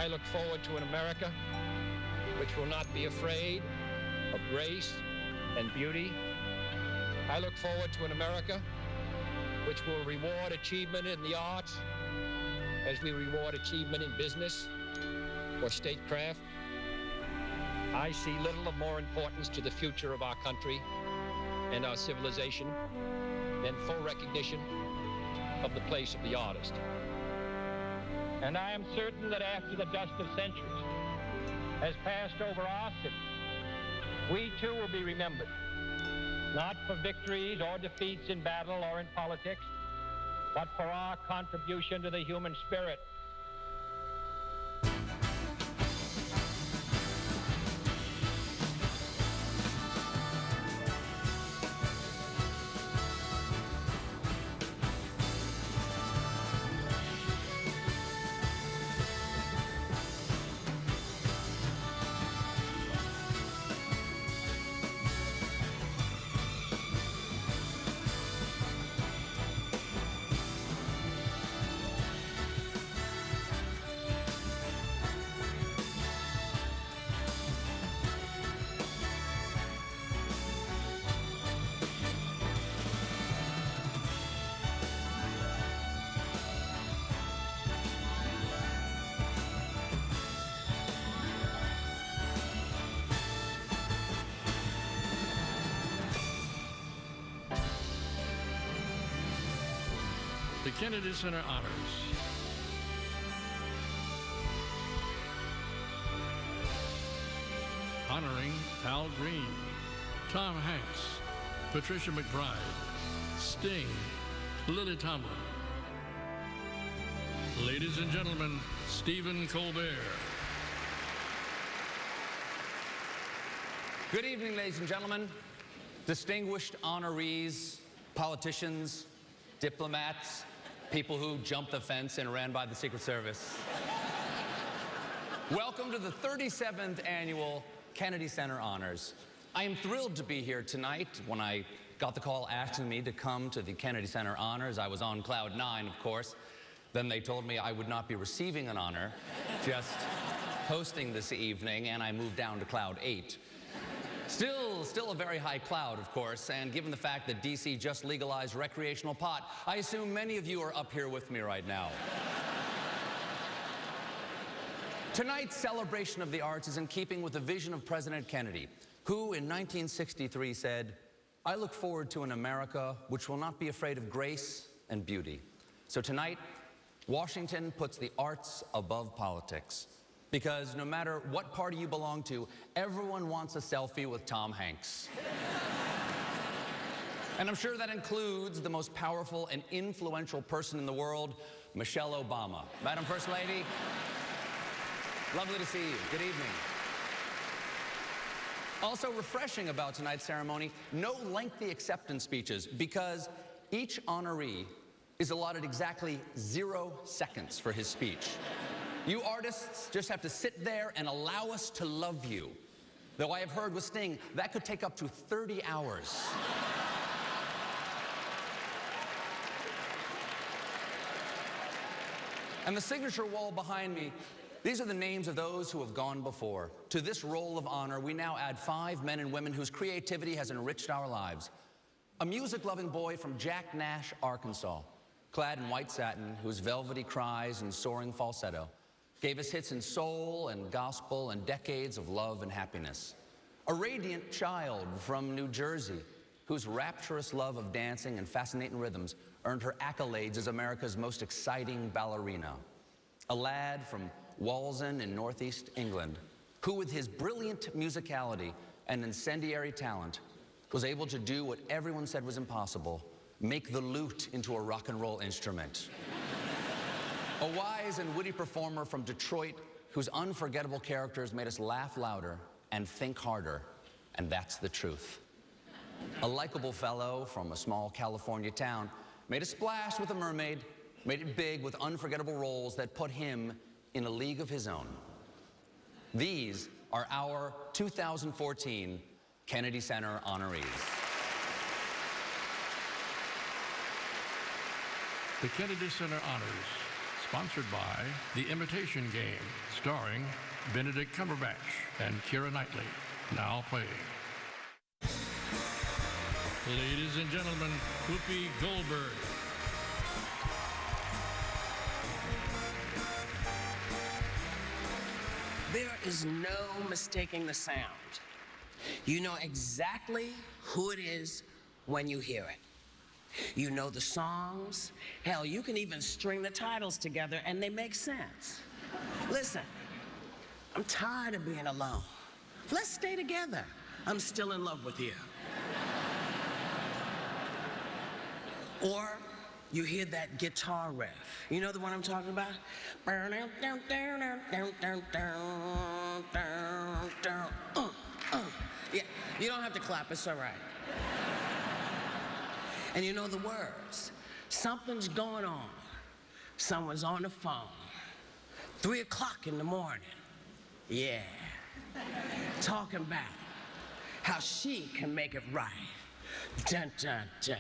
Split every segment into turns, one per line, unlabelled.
I look forward to an America which will not be afraid of grace and beauty. I look forward to an America which will reward achievement in the arts as we reward achievement in business or statecraft. I see little of more importance to the future of our country and our civilization than full recognition of the place of the artist. And I am certain that after the dust of centuries has passed over our city, we too will be remembered, not for victories or defeats in battle or in politics, but for our contribution to the human spirit.
The Kennedy Center Honors. Honoring Al Green, Tom Hanks, Patricia McBride, Sting, Lily Tomlin. Ladies and gentlemen, Stephen Colbert.
Good evening, ladies and gentlemen, distinguished honorees, politicians, diplomats, people who jumped the fence and ran by the Secret Service. Welcome to the 37th Annual Kennedy Center Honors. I am thrilled to be here tonight. When I got the call asking me to come to the Kennedy Center Honors, I was on cloud 9, of course. Then they told me I would not be receiving an honor, just hosting this evening, and I moved down to cloud 8. Still a very high cloud, of course, and given the fact that D.C. just legalized recreational pot, I assume many of you are up here with me right now. Tonight's celebration of the arts is in keeping with the vision of President Kennedy, who in 1963 said, "I look forward to an America which will not be afraid of grace and beauty." So tonight, Washington puts the arts above politics. Because no matter what party you belong to, everyone wants a selfie with Tom Hanks. And I'm sure that includes the most powerful and influential person in the world, Michelle Obama. Madam First Lady, lovely to see you. Good evening. Also refreshing about tonight's ceremony, no lengthy acceptance speeches, because each honoree is allotted exactly 0 seconds for his speech. You artists just have to sit there and allow us to love you. Though I have heard with Sting, that could take up to 30 hours. And the signature wall behind me, these are the names of those who have gone before. To this roll of honor, we now add 5 men and women whose creativity has enriched our lives. A music-loving boy from Jack Nash, Arkansas, clad in white satin, whose velvety cries and soaring falsetto gave us hits in soul and gospel and decades of love and happiness. A radiant child from New Jersey, whose rapturous love of dancing and fascinating rhythms earned her accolades as America's most exciting ballerina. A lad from Walsall in Northeast England, who with his brilliant musicality and incendiary talent was able to do what everyone said was impossible: make the lute into a rock and roll instrument. A wise and witty performer from Detroit whose unforgettable characters made us laugh louder and think harder, and that's the truth. A likable fellow from a small California town made a splash with a mermaid, made it big with unforgettable roles that put him in a league of his own. These are our 2014 Kennedy Center honorees.
The Kennedy Center Honors, sponsored by The Imitation Game, starring Benedict Cumberbatch and Keira Knightley, now playing. Ladies and gentlemen, Whoopi Goldberg.
There is no mistaking the sound. You know exactly who it is when you hear it. You know the songs. Hell, you can even string the titles together and they make sense. Listen, I'm tired of being alone. Let's stay together. I'm still in love with you. Or you hear that guitar riff. You know the one I'm talking about? Yeah, you don't have to clap, it's all right. And you know the words. Something's going on. Someone's on the phone. 3 o'clock in the morning. Yeah. Talking about how she can make it right. Dun, dun, dun.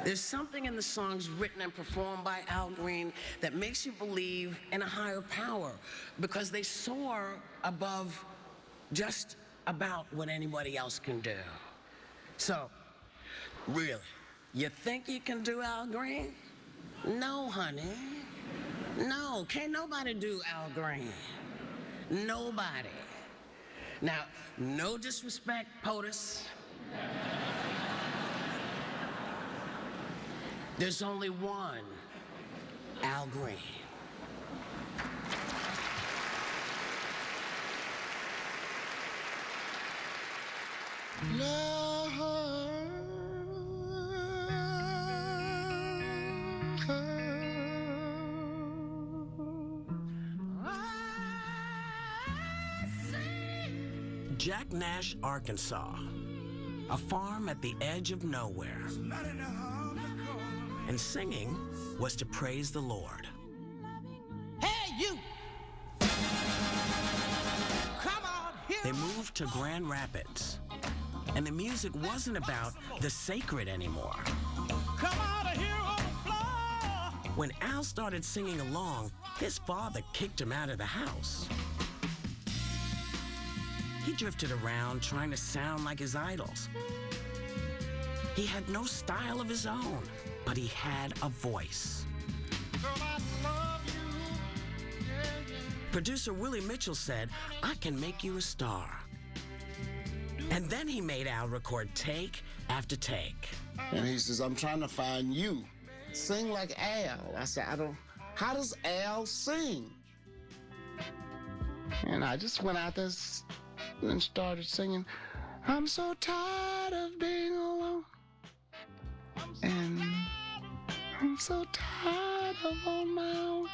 There's something in the songs written and performed by Al Green that makes you believe in a higher power because they soar above just about what anybody else can do. So, really, you think you can do Al Green? No, honey. No, can't nobody do Al Green. Nobody. Now, no disrespect, POTUS. There's only one Al Green. Jack Nash, Arkansas, a farm at the edge of nowhere. And singing was to praise the Lord. Hey, you! Come on here! They moved to Grand Rapids, and the music wasn't about the sacred anymore. Come out of here on the floor! When Al started singing along, his father kicked him out of the house. He drifted around trying to sound like his idols. He had no style of his own, but he had a voice. Girl, I love you. Yeah, yeah. Producer Willie Mitchell said, "I can make you a star." And then he made Al record take after take.
And he says, "I'm trying to find you. Sing like Al." I said, how does Al sing? And I just went out there and started singing, "I'm so tired of being alone. And I'm so tired of on my own.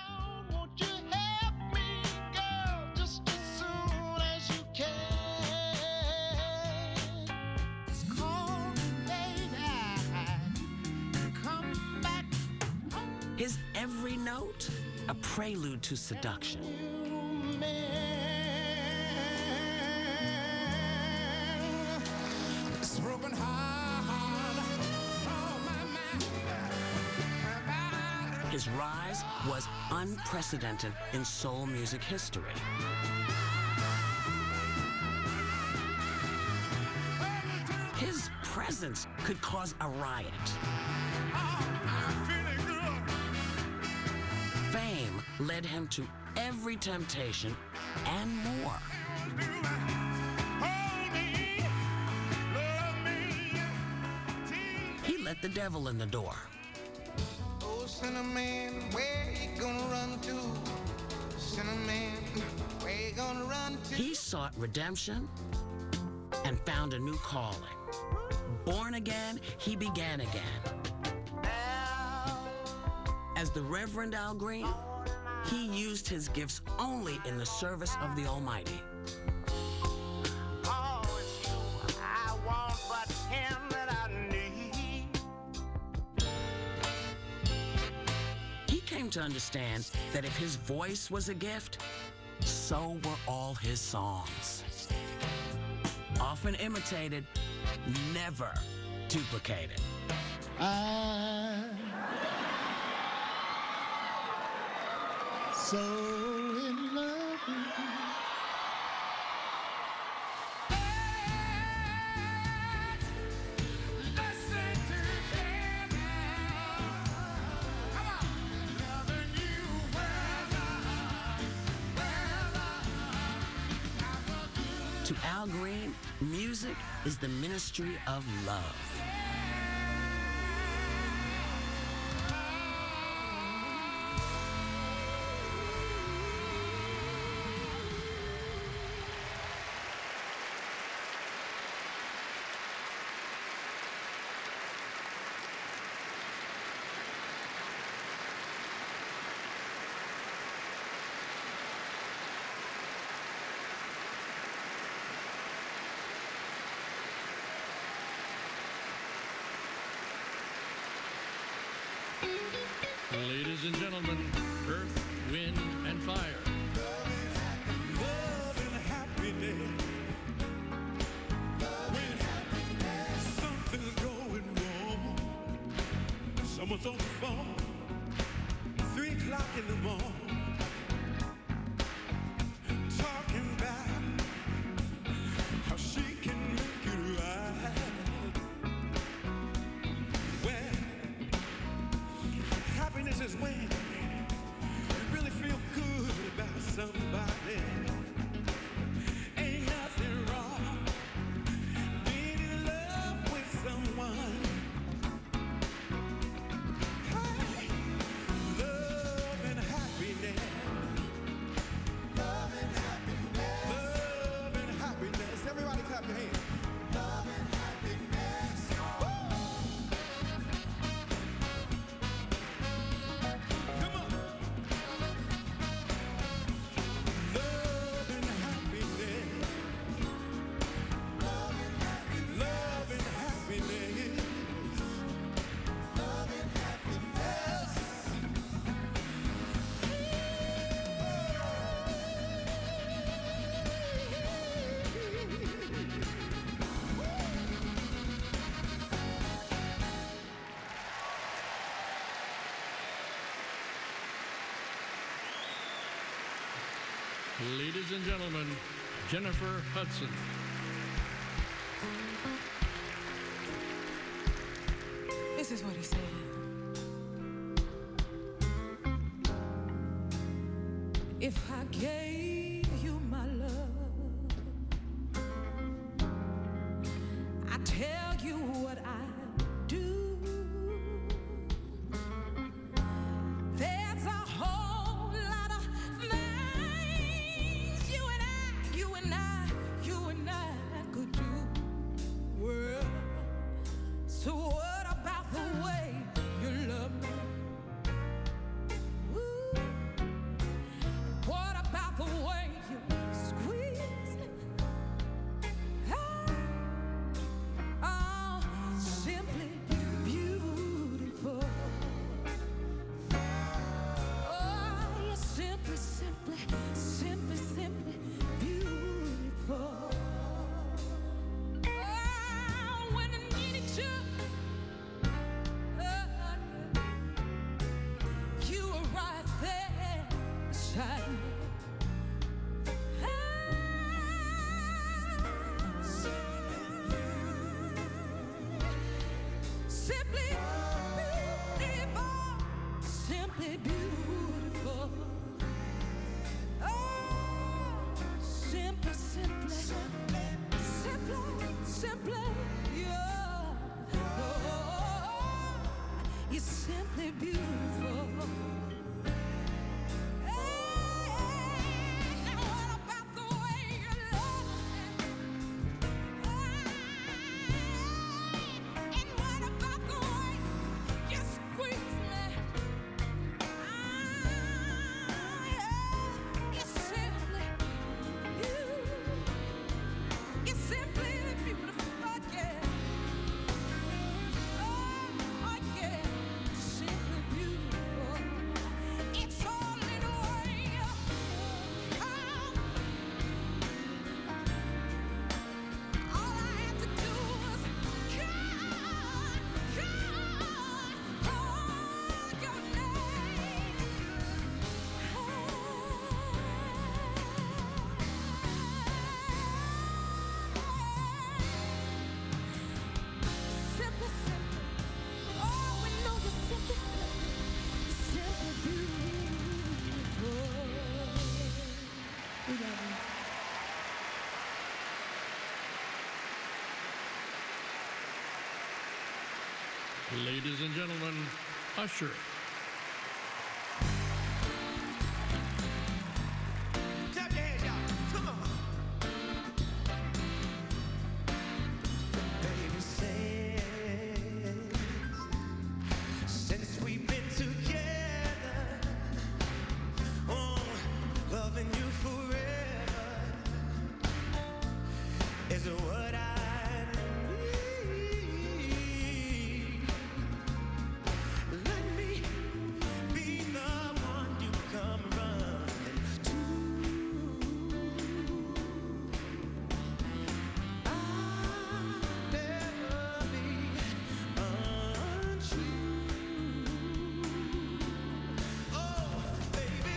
Won't you help me, girl, just as soon as you can? Call me, baby, come back."
His every note, a prelude to seduction.
This broken heart, oh my mind.
His rise was unprecedented in soul music history. His presence could cause a riot. Fame led him to every temptation and more. He let the devil in the door.
Oh, Cinnamon, where you gonna run to? Cinnamon, where you gonna run to?
He sought redemption and found a new calling. Born again, he began again. As the Reverend Al Green, he used his gifts only in the service of the Almighty.
Oh, it's you I want, but him that I need.
He came to understand that if his voice was a gift, so were all his songs. Often imitated, never duplicated.
so in love with you.
To Al Green, music is the ministry of love.
Ladies and gentlemen, Earth, Wind, and Fire.
Love and happiness. When something's going wrong, someone's on the phone, 3 o'clock in the morning, talking about how she can make it right. Well, happiness is when you really feel good about somebody. Ain't nothing wrong being in love with someone. Hey, love and happiness. Love and happiness. Love and happiness. Everybody clap your hands. Love and happiness. Come on. Love and happiness. Love and happiness. Love and happiness. Love and happiness.
Ladies and gentlemen, Jennifer Hudson.
This is what he said. If I gave you my love, I tell you what I do. There's a whole lot of things you and I could do. Well, so what about the way you love me? Ooh. What about the way you squeeze me? Oh, simply beautiful. Oh, you're simply beautiful. Oh, when I needed you, you were right there beside me. Simply beautiful, simply beautiful. Oh, simply, yeah. Oh, you're simply beautiful. And what about the way you love me? And what about the way you squeeze me? You're simply beautiful, yeah. Oh, yeah, simply beautiful.
Usher.
Clap your hands, y'all. Come on. Baby says, since we've been together, oh, loving you forever is what I need. Let me be the one you come running to. I'll never be untrue. Oh, baby,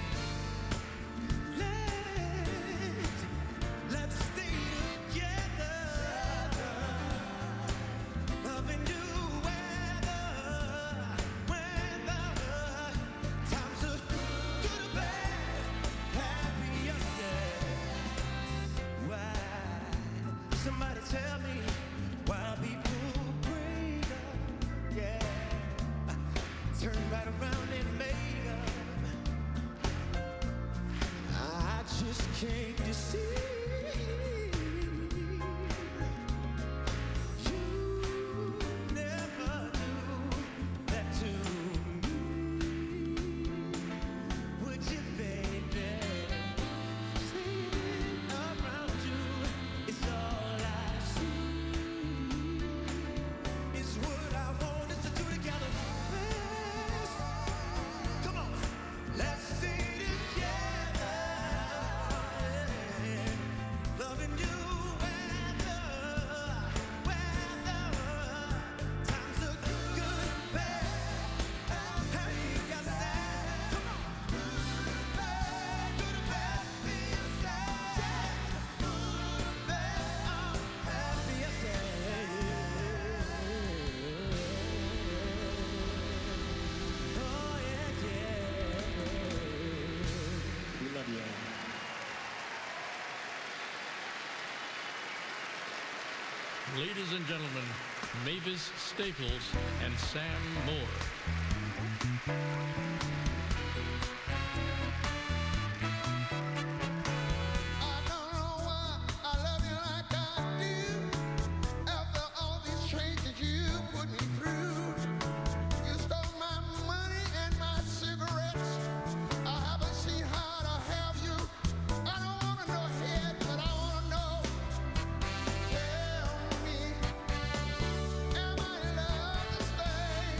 let's stay together, loving you weather, times are good or bad, happy or sad. Why? Somebody tell me why people break up, yeah, turn right around and make up. I just can't deceive. You never knew that to me, would you, baby? Sleeping around you is all I see. It's what I want us to do together. Come on, let's stay together, loving you weather, times are good, bad, happy or sad. Come on, good or bad, being sad, good or bad, happy or sad. Oh yeah, yeah. We love you.
Ladies and gentlemen, Mavis Staples and Sam Moore.
I don't know why I love you like I do. After all these changes you put me through, you stole my money and my cigarettes. I haven't seen how to have you. I don't want to know head, but I want to know. Tell me, am I in love to stay?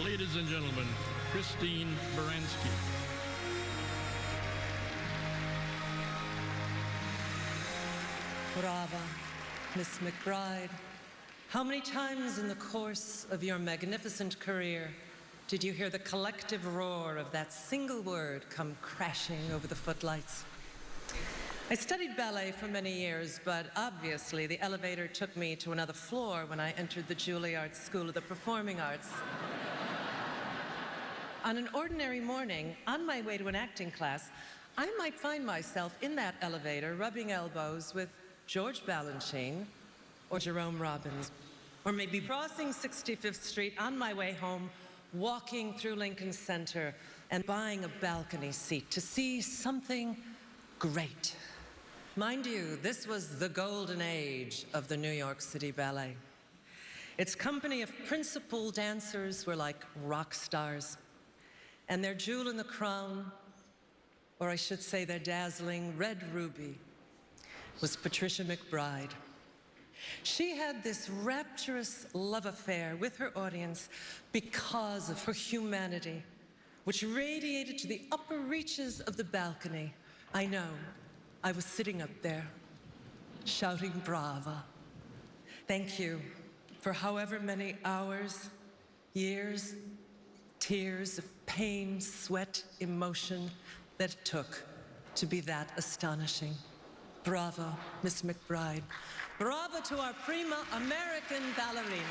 Ladies and gentlemen, Christine Baranski.
Brava, Miss McBride. How many times in the course of your magnificent career did you hear the collective roar of that single word come crashing over the footlights? I studied ballet for many years, but obviously the elevator took me to another floor when I entered the Juilliard School of the Performing Arts. On an ordinary morning, on my way to an acting class, I might find myself in that elevator rubbing elbows with George Balanchine or Jerome Robbins, or maybe crossing 65th Street on my way home, walking through Lincoln Center and buying a balcony seat to see something great. Mind you, this was the golden age of the New York City Ballet. Its company of principal dancers were like rock stars, and their jewel in the crown, or I should say their dazzling red ruby, was Patricia McBride. She had this rapturous love affair with her audience because of her humanity, which radiated to the upper reaches of the balcony. I know, I was sitting up there, shouting brava. Thank you for however many hours, years, tears of pain, sweat, emotion that it took to be that astonishing. Bravo, Miss McBride. Bravo to our prima American ballerina.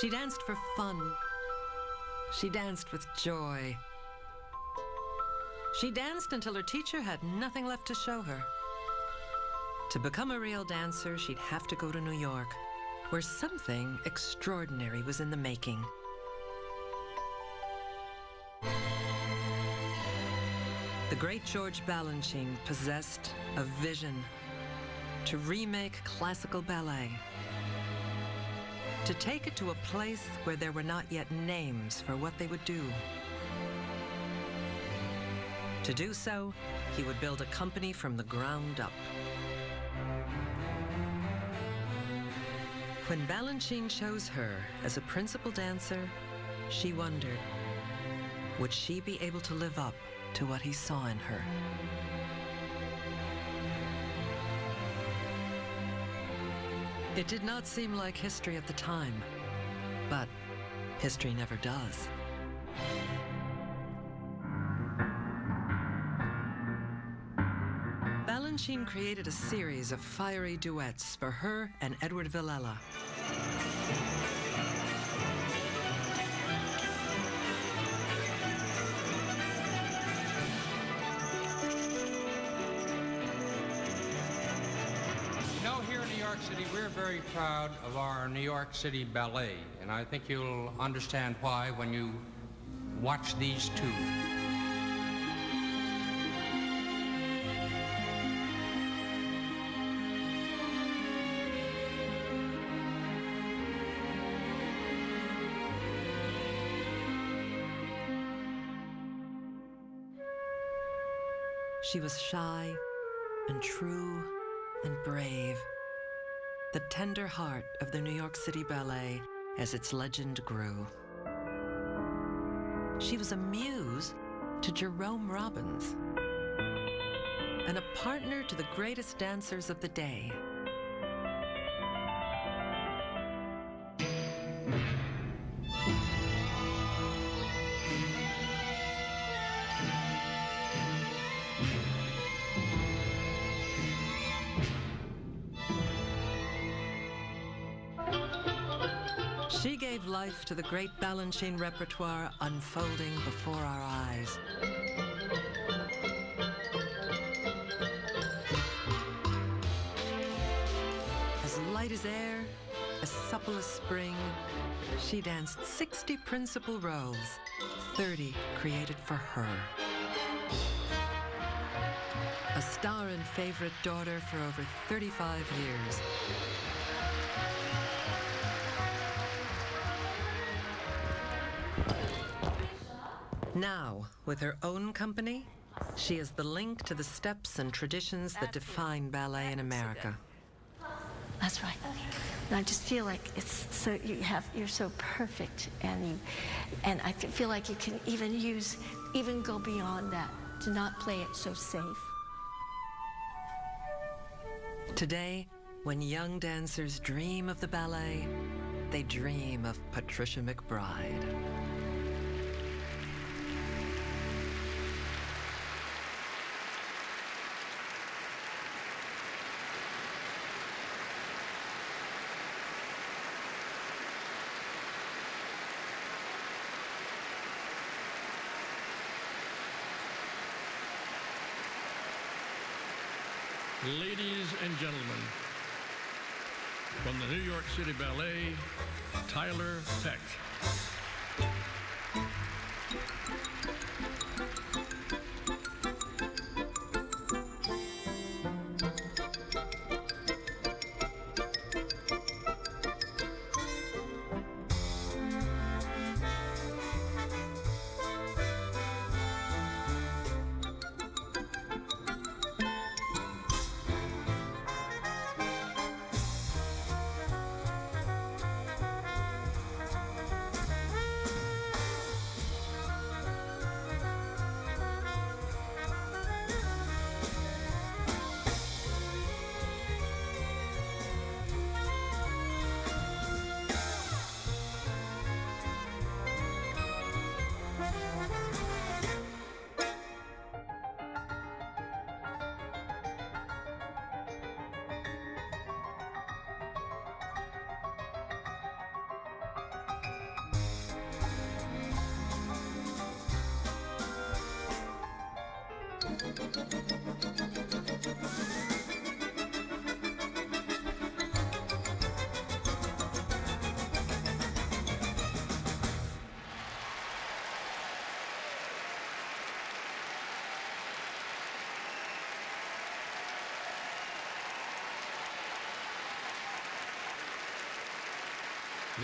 She danced for fun. She danced with joy. She danced until her teacher had nothing left to show her. To become a real dancer, she'd have to go to New York, where something extraordinary was in the making. The great George Balanchine possessed a vision to remake classical ballet, to take it to a place where there were not yet names for what they would do. To do so, he would build a company from the ground up. When Balanchine chose her as a principal dancer, she wondered, would she be able to live up to what he saw in her? It did not seem like history at the time, but history never does. Balanchine created a series of fiery duets for her and Edward Villela.
You know, here in New York City, we're very proud of our New York City Ballet, and I think you'll understand why when you watch these two.
She was shy and true and brave, the tender heart of the New York City Ballet as its legend grew. She was a muse to Jerome Robbins and a partner to the greatest dancers of the day. She gave life to the great Balanchine repertoire unfolding before our eyes. As light as air, as supple as spring, she danced 60 principal roles, 30 created for her. A star and favorite daughter for over 35 years. Now, with her own company, she is the link to the steps and traditions that define ballet in America.
That's right. And I just feel like it's so you're so perfect, and I feel like you can even go beyond that to not play it so safe.
Today, when young dancers dream of the ballet, they dream of Patricia McBride.
Ladies and gentlemen, from the New York City Ballet, Tyler Peck.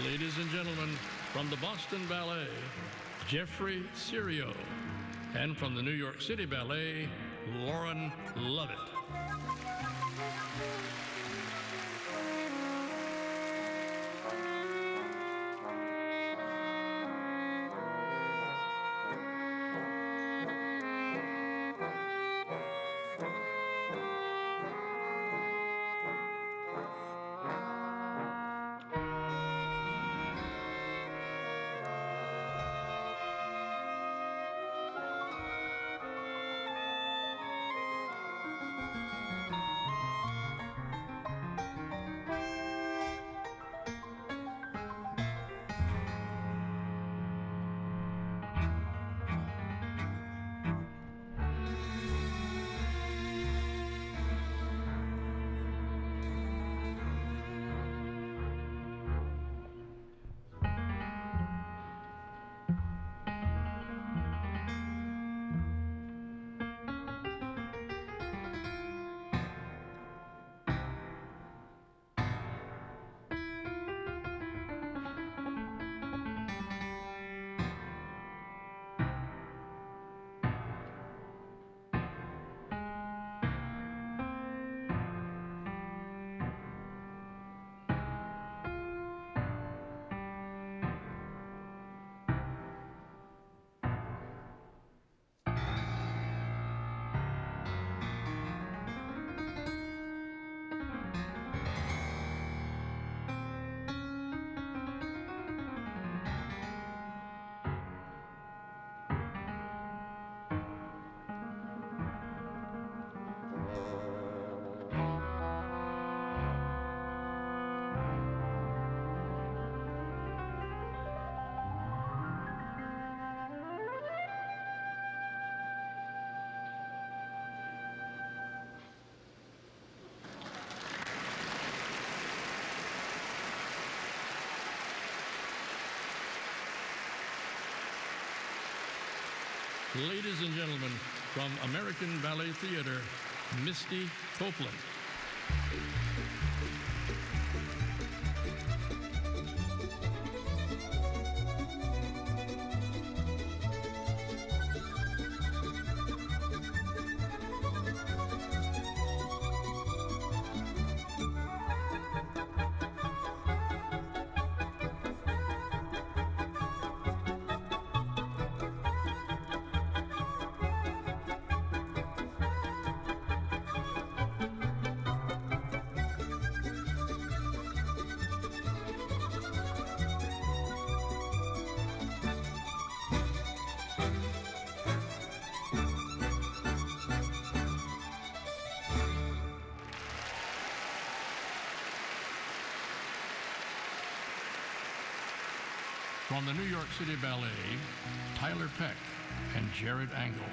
Ladies and gentlemen, from the Boston Ballet, Jeffrey Serio. And from the New York City Ballet, Lauren Lovett. Ladies and gentlemen, from American Ballet Theater, Misty Copeland. From the New York City Ballet, Tyler Peck and Jared Angle.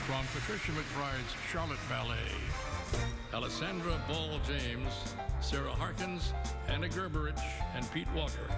From Patricia McBride's Charlotte Ballet, Alessandra Ball James, Sarah Harkins, Anna Gerberich, and Pete Walker.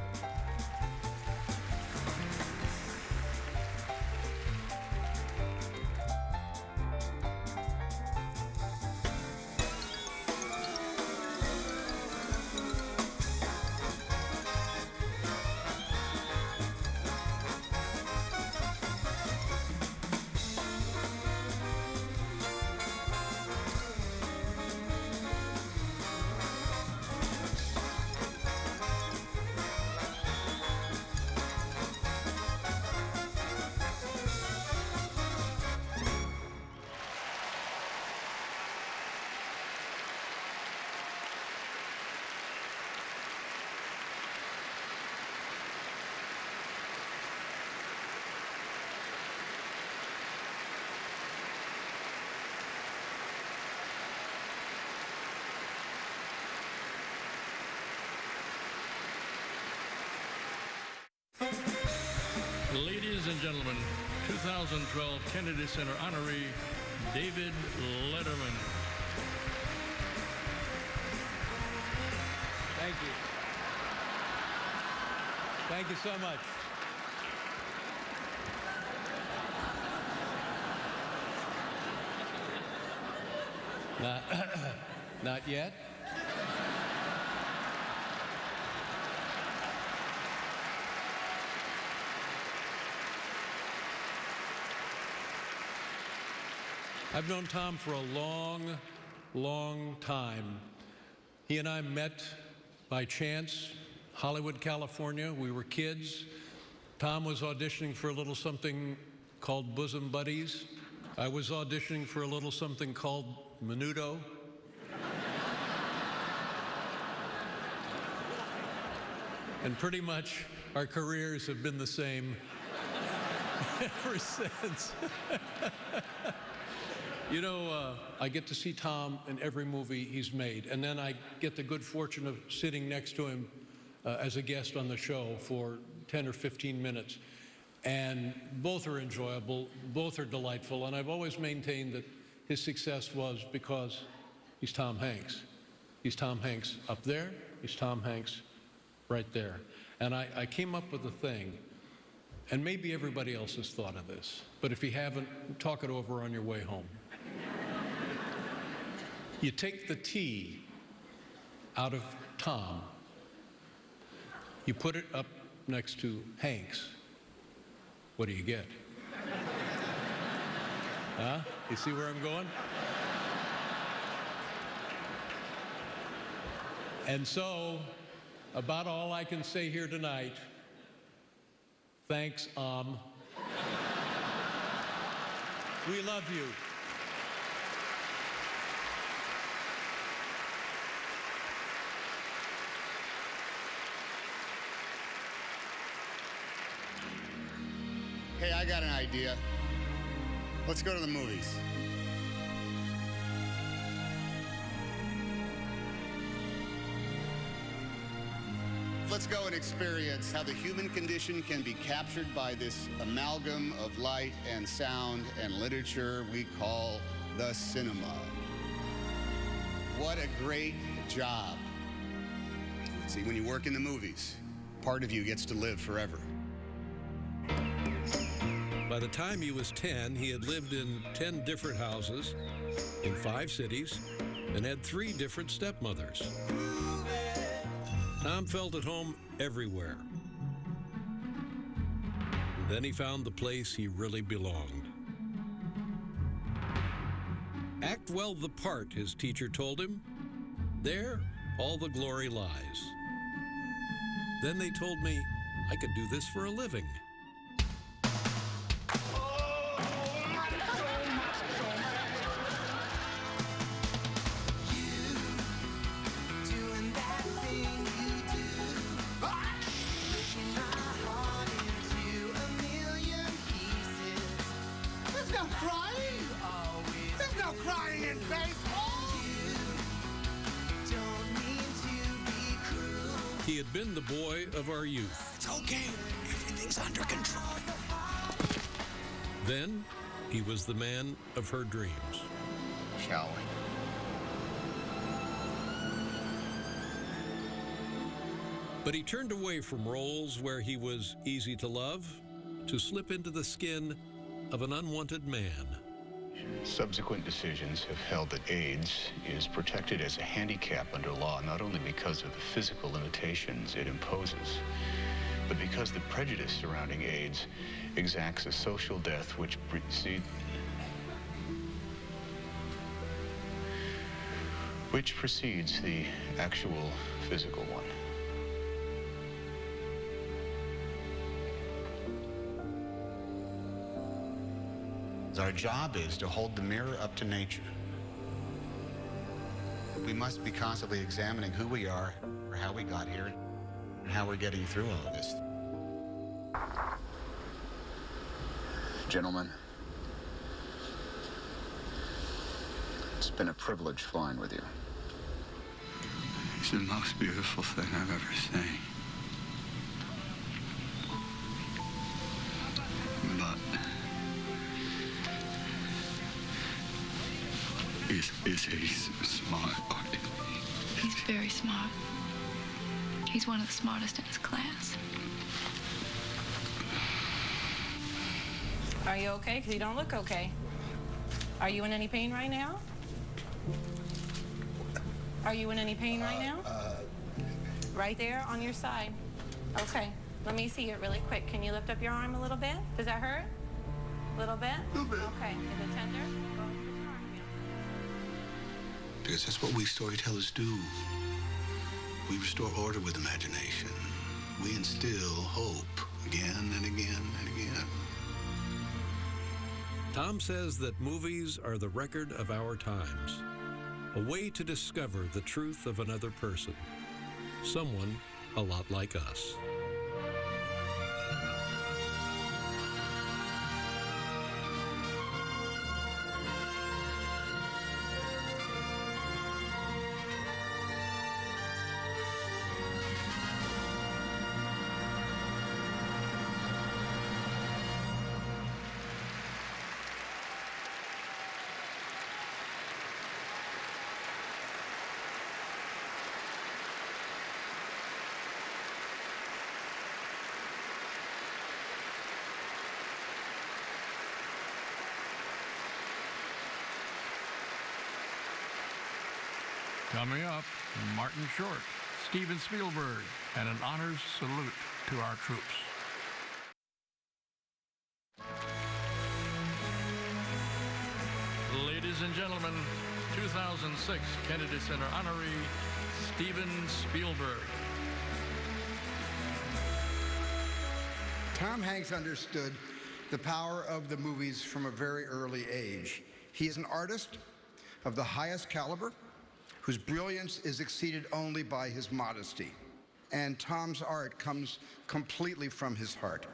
Ladies and gentlemen, 2012 Kennedy Center honoree, David Letterman.
Thank you. Thank you so much. Not yet. I've known Tom for a long, long time. He and I met by chance, Hollywood, California. We were kids. Tom was auditioning for a little something called Bosom Buddies. I was auditioning for a little something called Menudo. And pretty much our careers have been the same ever since. You know, I get to see Tom in every movie he's made, and then I get the good fortune of sitting next to him as a guest on the show for 10 or 15 minutes. And both are enjoyable, both are delightful, and I've always maintained that his success was because he's Tom Hanks. He's Tom Hanks up there, he's Tom Hanks right there. And I came up with a thing, and maybe everybody else has thought of this, but if you haven't, talk it over on your way home. You take the T out of Tom, you put it up next to Hanks. What do you get? Huh? You see where I'm going? And so, about all I can say here tonight, thanks, We love you.
Hey, I got an idea. Let's go to the movies. Let's go and experience how the human condition can be captured by this amalgam of light and sound and literature we call the cinema. What a great job. See, when you work in the movies, part of you gets to live forever.
By the time he was 10, he had lived in 10 different houses in 5 cities and had 3 different stepmothers. Tom felt at home everywhere. And then he found the place he really belonged. Act well the part, his teacher told him. There, all the glory lies. Then they told me I could do this for a living.
Crying in baseball.
He had been the boy of our youth.
It's okay. Everything's under control.
Then he was the man of her dreams.
Shall we?
But he turned away from roles where he was easy to love to slip into the skin of an unwanted man.
Subsequent decisions have held that AIDS is protected as a handicap under law, not only because of the physical limitations it imposes, but because the prejudice surrounding AIDS exacts a social death which precedes the actual physical one.
Our job is to hold the mirror up to nature. We must be constantly examining who we are, or how we got here, and how we're getting through all this.
Gentlemen, it's been a privilege flying with you.
It's the most beautiful thing I've ever seen. But is he smart?
He's very smart. He's one of the smartest in his class.
Are you okay? Because you don't look okay. Are you in any pain right now? Are you in any pain right now? Right there on your side. Okay. Let me see it really quick. Can you lift up your arm a little bit? Does that hurt? A little bit? A little bit. Okay. Is it tender?
Because that's what we storytellers do. We restore order with imagination. We instill hope again and again and again.
Tom says that movies are the record of our times, a way to discover the truth of another person, someone a lot like us.
Coming up, Martin Short, Steven Spielberg, and an honors salute to our troops. Ladies and gentlemen, 2006 Kennedy Center honoree, Steven Spielberg.
Tom Hanks understood the power of the movies from a very early age. He is an artist of the highest caliber, whose brilliance is exceeded only by his modesty. And Tom's art comes completely from his heart.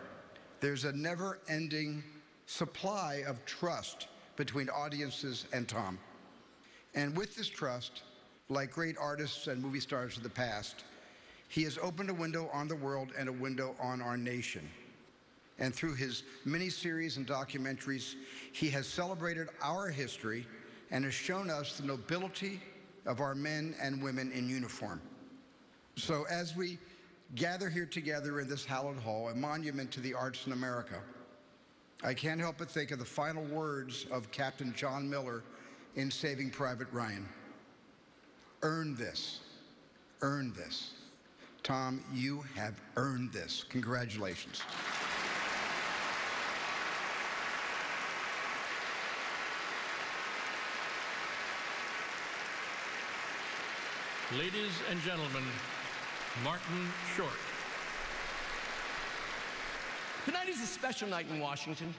There's a never-ending supply of trust between audiences and Tom. And with this trust, like great artists and movie stars of the past, he has opened a window on the world and a window on our nation. And through his miniseries and documentaries, he has celebrated our history and has shown us the nobility of our men and women in uniform. So as we gather here together in this hallowed hall, a monument to the arts in America, I can't help but think of the final words of Captain John Miller in Saving Private Ryan. Earn this. Earn this. Tom, you have earned this. Congratulations.
Ladies and gentlemen, Martin Short.
Tonight is a special night in Washington.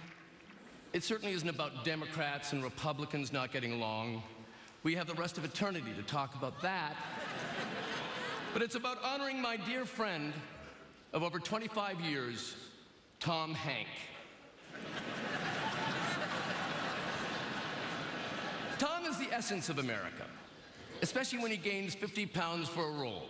It certainly isn't about Democrats and Republicans not getting along. We have the rest of eternity to talk about that. But it's about honoring my dear friend of over 25 years, Tom Hank. Tom is the essence of America, especially when he gains 50 pounds for a role.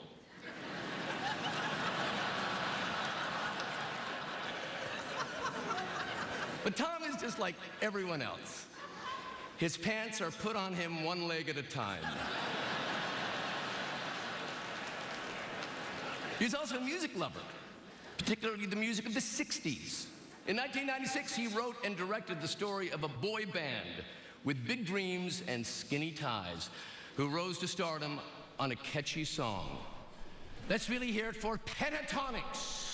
But Tom is just like everyone else. His pants are put on him one leg at a time. He's also a music lover, particularly the music of the 60s. In 1996, he wrote and directed the story of a boy band with big dreams and skinny ties who rose to stardom on a catchy song. Let's really hear it for Pentatonics.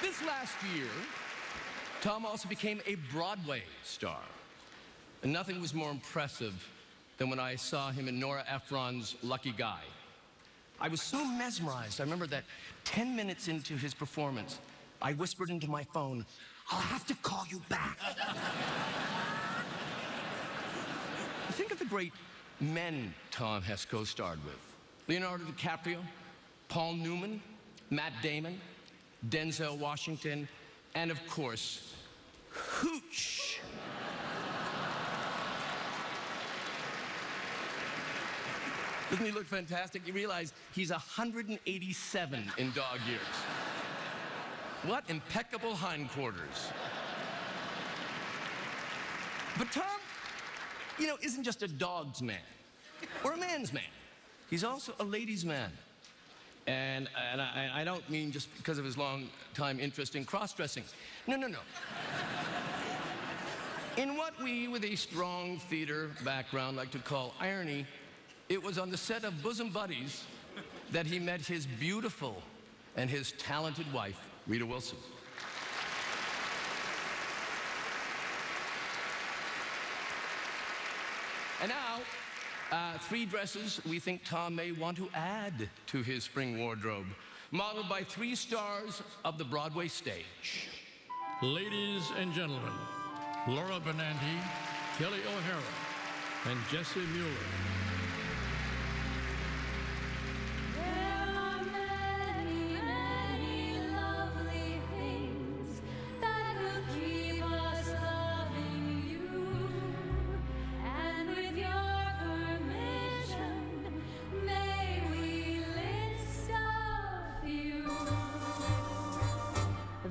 This last year, Tom also became a Broadway star. And nothing was more impressive than when I saw him in Nora Ephron's Lucky Guy. I was so mesmerized. I remember that 10 minutes into his performance, I whispered into my phone, "I'll have to call you back." Think of the great men Tom has co-starred with. Leonardo DiCaprio, Paul Newman, Matt Damon, Denzel Washington, and of course, Hooch. Doesn't he look fantastic? You realize he's 187 in dog years. What impeccable hindquarters. But Tom, isn't just a dog's man or a man's man. He's also a ladies' man. And I don't mean just because of his long-time interest in cross-dressing. No, no, no. In what we, with a strong theater background, like to call irony, it was on the set of Bosom Buddies that he met his beautiful and his talented wife, Rita Wilson. And now, 3 dresses we think Tom may want to add to his spring wardrobe, modeled by 3 stars of the Broadway stage.
Ladies and gentlemen, Laura Benanti, Kelly O'Hara, and Jesse Mueller.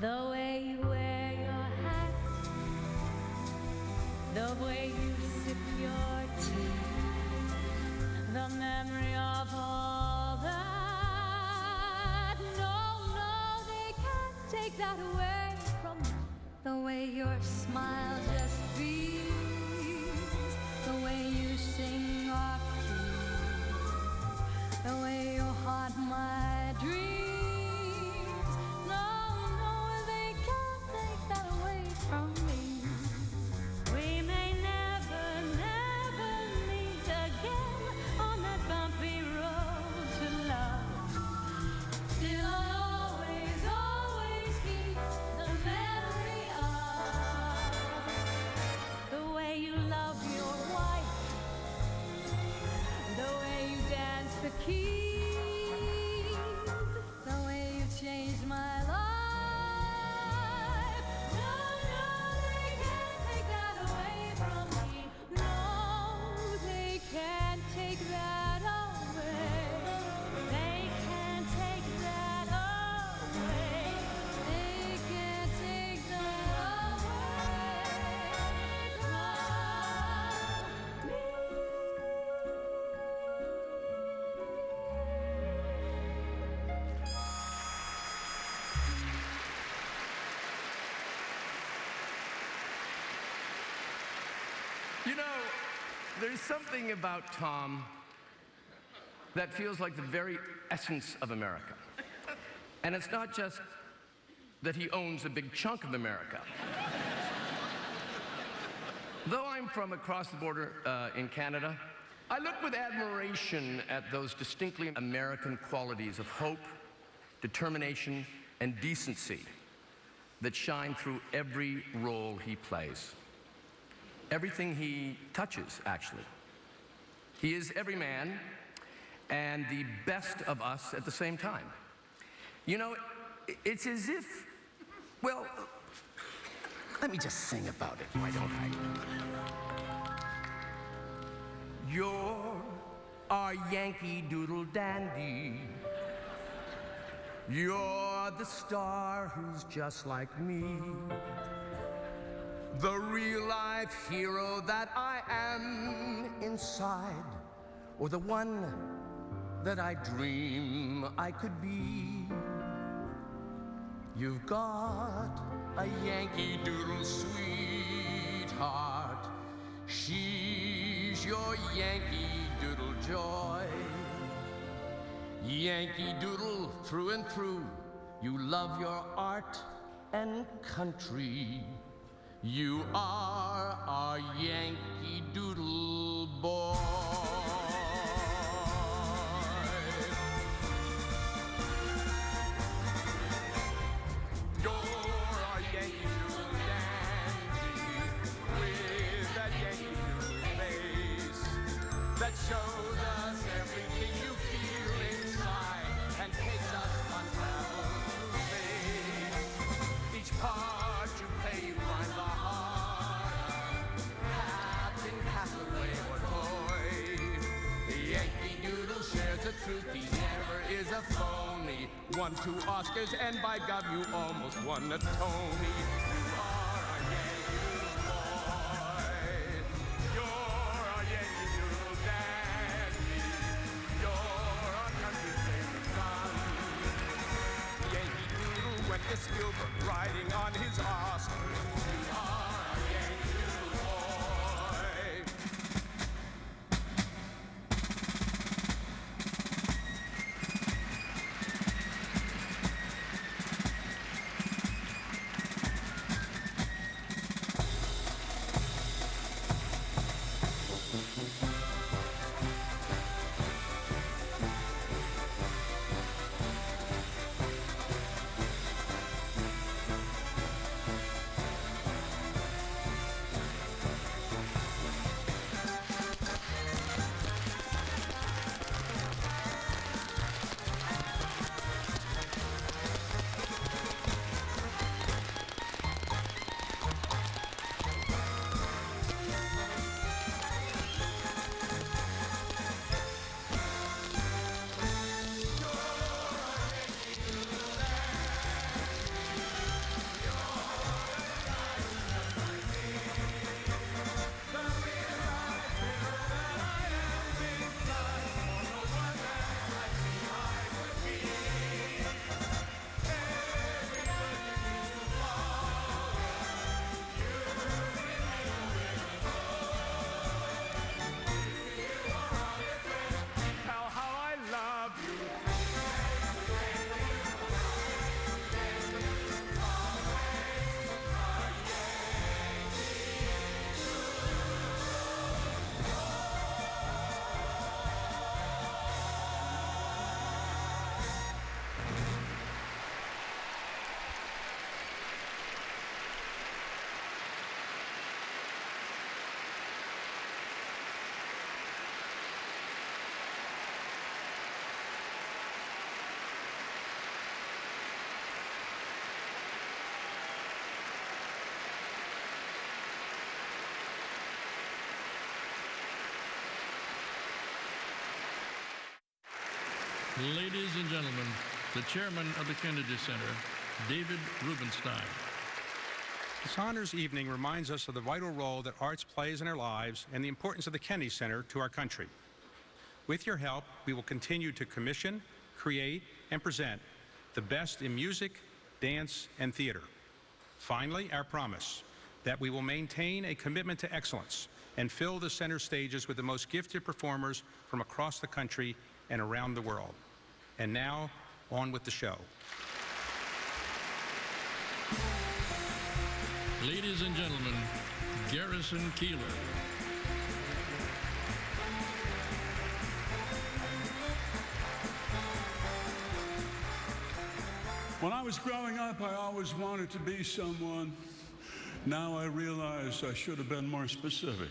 The way you wear your hat, the way you sip your tea, the memory of all that. No, they can't take that away from me. The way your smile just beams, the way you sing off key, the way you haunt my dreams.
You know, there's something about Tom that feels like the very essence of America. And it's not just that he owns a big chunk of America. Though I'm from across the border in Canada, I look with admiration at those distinctly American qualities of hope, determination, and decency that shine through every role he plays. Everything he touches, actually. He is every man and the best of us at the same time. You know, it's as if, well, let me just sing about it, why don't I? You're our Yankee Doodle dandy. You're the star who's just like me. The real-life hero that I am inside, or the one that I dream I could be. You've got a Yankee Doodle sweetheart. She's your Yankee Doodle joy. Yankee Doodle through and through. You love your art and country. You are our Yankee Doodle boy. You're our Yankee Doodle dandy with that Yankee Doodle face that shows us everything you feel inside and takes us on travels through space. Each part you play, you find the the truth, he never is a phony. Won 2 Oscars and by God you almost won a Tony. You are our Yankee Doodle boy. You're our Yankee Doodle dandy. You're our country's favorite son.
riding on his ass. You are a Yankee boy.
Ladies and gentlemen, the chairman of the Kennedy Center, David Rubenstein.
This honors evening reminds us of the vital role that arts plays in our lives and the importance of the Kennedy Center to our country. With your help, we will continue to commission, create, and present the best in music, dance, and theater. Finally, our promise that we will maintain a commitment to excellence and fill the center stages with the most gifted performers from across the country and around the world. And now, on with the show.
Ladies and gentlemen, Garrison Keillor.
When I was growing up, I always wanted to be someone. Now I realize I should have been more specific.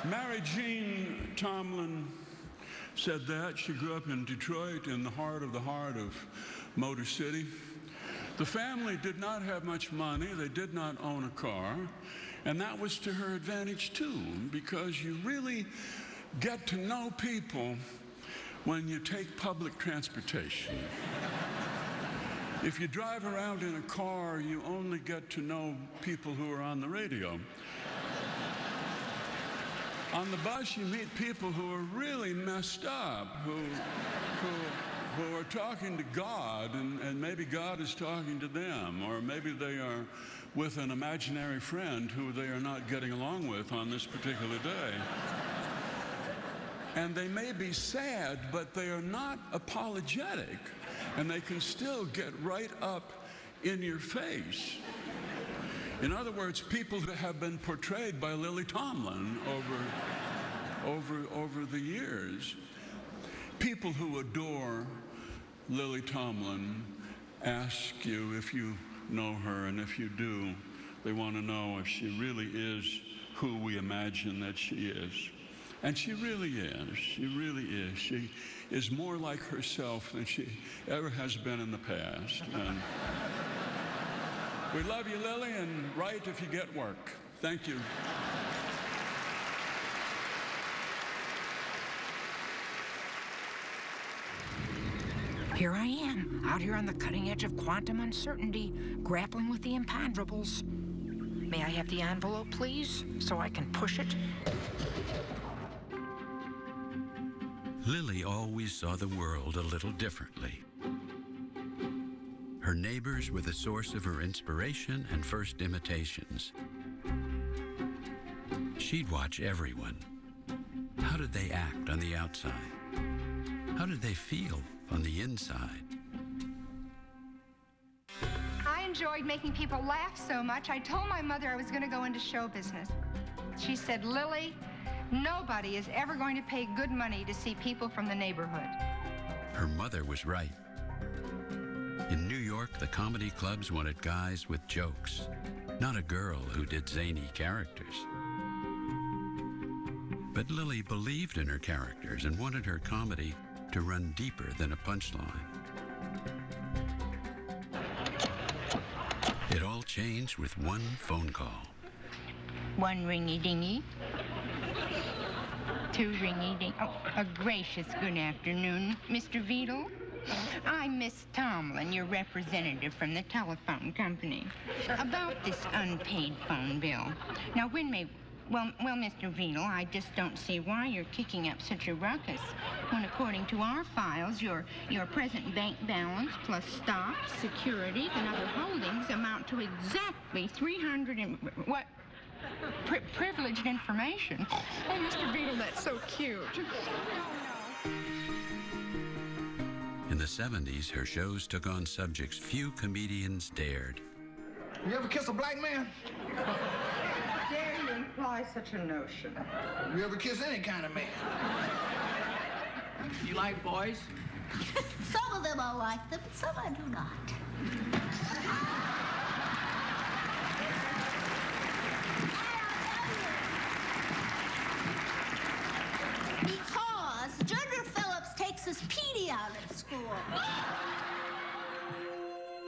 Mary Jean Tomlin said that. She grew up in Detroit, in the heart of Motor City. The family did not have much money. They did not own a car. And that was to her advantage, too, because you really get to know people when you take public transportation. If you drive around in a car, you only get to know people who are on the radio. On the bus, you meet people who are really messed up, who are talking to God, and maybe God is talking to them, or maybe they are with an imaginary friend who they are not getting along with on this particular day. And they may be sad, but they are not apologetic, and they can still get right up in your face. In other words, people that have been portrayed by Lily Tomlin over the years. People who adore Lily Tomlin ask you if you know her, and if you do, they want to know if she really is who we imagine that she is. And she really is. She really is. She is more like herself than she ever has been in the past. And we love you, Lily, and write if you get work. Thank you.
Here I am, out here on the cutting edge of quantum uncertainty, grappling with the imponderables. May I have the envelope, please, so I can push it?
Lily always saw the world a little differently. Her neighbors were the source of her inspiration and first imitations. She'd watch everyone. How did they act on the outside? How did they feel on the inside?
I enjoyed making people laugh so much, I told my mother I was going to go into show business. She said, Lily, nobody is ever going to pay good money to see people from the neighborhood.
Her mother was right. In New York, the comedy clubs wanted guys with jokes, not a girl who did zany characters. But Lily believed in her characters and wanted her comedy to run deeper than a punchline. It all changed with one phone call.
One ringy-dingy. Two ringy-ding. Oh, a gracious good afternoon, Mr. Veedle. I'm Miss Tomlin, your representative from the telephone company. About this unpaid phone bill. Now, when may... Well, Mr. Veedle, I just don't see why you're kicking up such a ruckus when, according to our files, your present bank balance plus stocks, securities, and other holdings amount to exactly 300 and... What? Privileged information. Oh, Mr. Veedle, that's so cute.
In the 70s, her shows took on subjects few comedians dared.
You ever kiss a black man?
Dare you imply such a notion?
You ever kiss any kind of man?
You like boys?
Some of them I like them, but some I do not. Because Junior Phillips takes his PD out at school.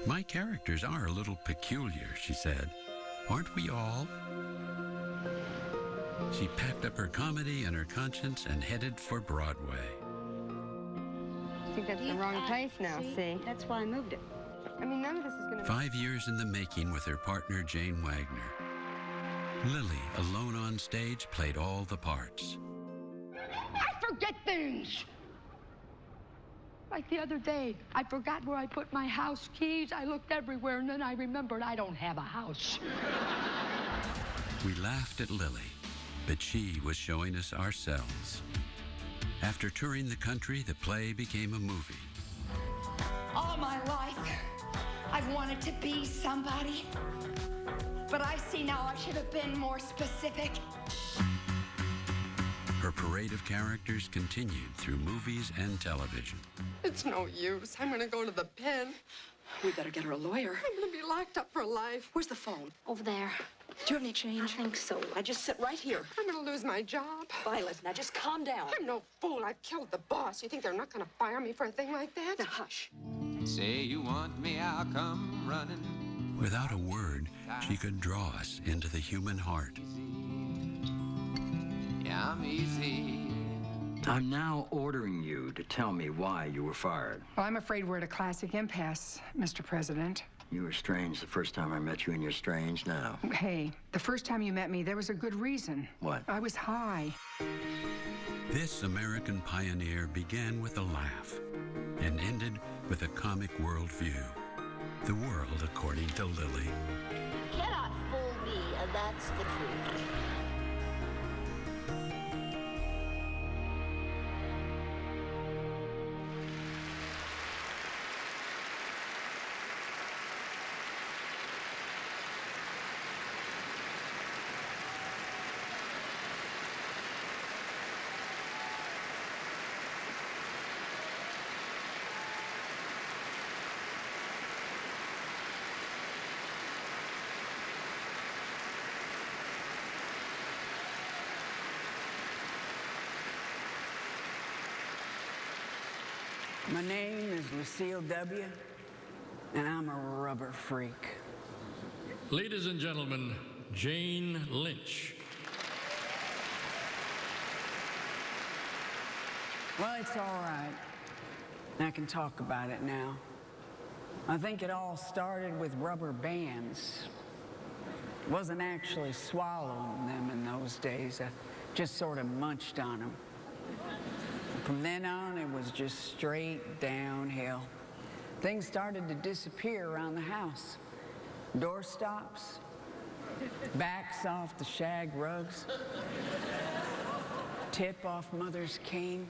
My characters are a little peculiar, she said. Aren't we all? She packed up her comedy and her conscience and headed for Broadway.
I think that's the wrong place now, see?
That's why I moved it.
I mean, none of this is going to...
5 years in the making with her partner, Jane Wagner. Lily, alone on stage, played all the parts.
I forget things. Like the other day, I forgot where I put my house keys. I looked everywhere, and then I remembered I don't have a house.
We laughed at Lily, but she was showing us ourselves. After touring the country, the play became a movie.
All my life, I've wanted to be somebody. But I see now I should have been more specific.
Her parade of characters continued through movies and television.
It's no use. I'm gonna go to the pen. We better get her a lawyer. I'm gonna be locked up for life. Where's the phone?
Over there.
Do you have any change?
I think so.
I just sit right here. I'm gonna lose my job. Violet, now just calm down. I'm no fool. I killed the boss. You think they're not gonna fire me for a thing like that? Now hush.
Say you want me, I'll come running.
Without a word, she could draw us into the human heart.
Yeah, I'm easy.
I'm now ordering you to tell me why you were fired.
Well, I'm afraid we're at a classic impasse, Mr. President.
You were strange the first time I met you, and you're strange now.
Hey, the first time you met me, there was a good reason.
What?
I was high.
This American pioneer began with a laugh and ended with a comic worldview. The world according to Lily.
Cannot fool me, and that's the truth.
My name is Lucille W., and I'm a rubber freak.
Ladies and gentlemen, Jane Lynch.
Well, it's all right. I can talk about it now. I think it all started with rubber bands. Wasn't actually swallowing them in those days. I just sort of munched on them. From then on, it was just straight downhill. Things started to disappear around the house. Door stops, backs off the shag rugs, tip off Mother's cane.